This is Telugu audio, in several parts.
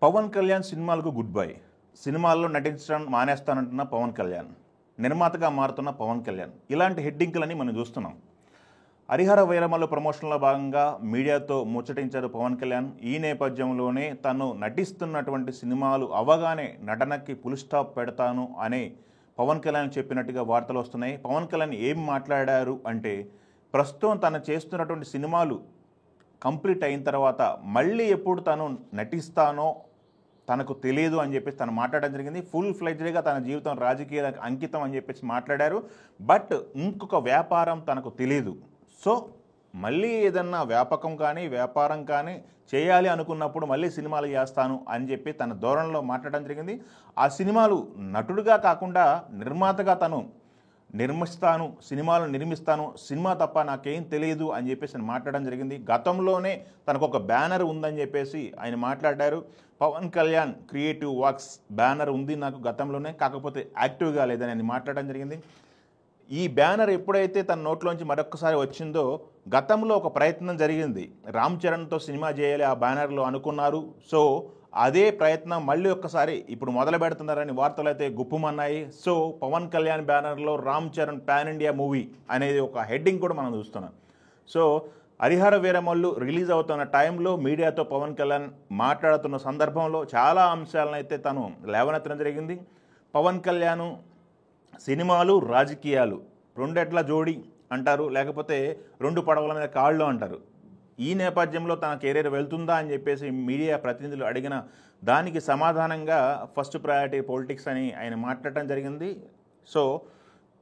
పవన్ కళ్యాణ్ సినిమాలకు గుడ్ బై. సినిమాల్లో నటించడం మానేస్తానంటున్న పవన్ కళ్యాణ్, నిర్మాతగా మారుతున్న పవన్ కళ్యాణ్, ఇలాంటి హెడ్డింగ్లని మనం చూస్తున్నాం. హరిహర వీరమల్లు ప్రమోషన్లో భాగంగా మీడియాతో ముచ్చటించారు పవన్ కళ్యాణ్. ఈ నేపథ్యంలోనే తను నటిస్తున్నటువంటి సినిమాలు అవగానే నటనకి ఫుల్ స్టాప్ పెడతాను అనే పవన్ కళ్యాణ్ చెప్పినట్టుగా వార్తలు వస్తున్నాయి. పవన్ కళ్యాణ్ ఏం మాట్లాడారు అంటే, ప్రస్తుతం తను చేస్తున్నటువంటి సినిమాలు కంప్లీట్ అయిన తర్వాత మళ్ళీ ఎప్పుడు తను నటిస్తానో తనకు తెలియదు అని చెప్పేసి తను మాట్లాడడం జరిగింది. ఫుల్ ఫ్లెడ్జ్డ్గా తన జీవితం రాజకీయాలకు అంకితం అని చెప్పేసి మాట్లాడారు. బట్ ఇంకొక వ్యాపారం తనకు తెలియదు. సో మళ్ళీ ఏదన్నా వ్యాపారం కానీ చేయాలి అనుకున్నప్పుడు మళ్ళీ సినిమాలు చేస్తాను అని చెప్పి తన ధోరణిలో మాట్లాడడం జరిగింది. ఆ సినిమాలు నటుడిగా కాకుండా నిర్మాతగా తను సినిమాలు నిర్మిస్తాను, సినిమా తప్ప నాకేం తెలియదు అని చెప్పేసి ఆయన మాట్లాడడం జరిగింది. గతంలోనే తనకు ఒక బ్యానర్ ఉందని చెప్పేసి ఆయన మాట్లాడారు. Pawan Kalyan creative works banner ఉంది నాకు గతంలోనే, కాకపోతే యాక్టివ్గా లేదని ఆయన మాట్లాడడం జరిగింది. ఈ బ్యానర్ ఎప్పుడైతే తన నోట్లోంచి మరొకసారి వచ్చిందో, గతంలో ఒక ప్రయత్నం జరిగింది, రామ్ చరణ్తో సినిమా చేయాలి ఆ బ్యానర్లో అనుకున్నారు. సో అదే ప్రయత్నం మళ్ళీ ఒక్కసారి ఇప్పుడు మొదలు పెడుతున్నారని వార్తలు అయితే గుప్పుమన్నాయి. సో పవన్ కళ్యాణ్ బ్యానర్లో Ram Charan pan India movie అనేది ఒక హెడ్డింగ్ కూడా మనం చూస్తున్నాం. సో హరిహర వీరమల్లు రిలీజ్ అవుతున్న టైంలో మీడియాతో పవన్ కళ్యాణ్ మాట్లాడుతున్న సందర్భంలో చాలా అంశాలను అయితే తను లేవనెత్తడం జరిగింది. పవన్ కళ్యాణ్ సినిమాలు రాజకీయాలు రెండెట్ల జోడి అంటారు, లేకపోతే రెండు పడవల మీద కాళ్ళు అంటారు. ఈ నేపథ్యంలో తన కెరీర్ వెళ్తుందా అని చెప్పేసి మీడియా ప్రతినిధులు అడిగిన దానికి సమాధానంగా ఫస్ట్ ప్రయారిటీ పొలిటిక్స్ అని ఆయన మాట్లాడటం జరిగింది. సో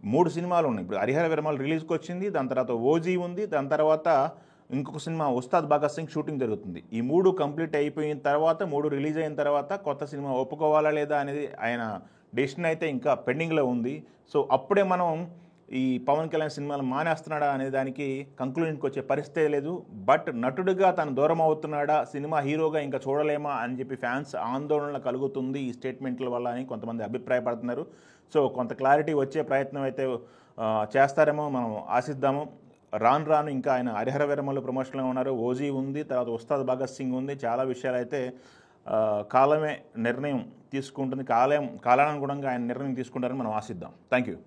3 సినిమాలు ఉన్నాయి. ఇప్పుడు హరిహర వీరమల్లు రిలీజ్కి వచ్చింది, దాని తర్వాత ఓజీ ఉంది, దాని తర్వాత ఇంకొక సినిమా ఉస్తాద్ భగత్ సింగ్ షూటింగ్ జరుగుతుంది. ఈ 3 కంప్లీట్ అయిపోయిన తర్వాత 3 రిలీజ్ అయిన తర్వాత కొత్త సినిమా ఒప్పుకోవాలా లేదా అనేది ఆయన డెసిషన్ అయితే ఇంకా పెండింగ్లో ఉంది. సో అప్పుడే మనం ఈ పవన్ కళ్యాణ్ సినిమాలు మానేస్తున్నాడా అనే దానికి కంక్లూజన్కి వచ్చే పరిస్థితే లేదు. బట్ నటుడిగా తను దూరం అవుతున్నాడా, సినిమా హీరోగా ఇంకా చూడలేమా అని చెప్పి ఫ్యాన్స్ ఆందోళన కలుగుతుంది ఈ స్టేట్మెంట్ల వల్ల అని కొంతమంది అభిప్రాయపడుతున్నారు. సో కొంత క్లారిటీ వచ్చే ప్రయత్నం అయితే చేస్తారేమో మనం ఆశిద్దాము. రాను ఇంకా ఆయన హరిహర వీరమల్లు ప్రమోషన్లో ఉన్నారు, ఓజీ ఉంది, తర్వాత ఉస్తాద్ భగత్ సింగ్ ఉంది. చాలా విషయాలు అయితే కాలమే నిర్ణయం తీసుకుంటుంది, కాలానుగుణంగా ఆయన నిర్ణయం తీసుకుంటారని మనం ఆశిద్దాం. Thank you.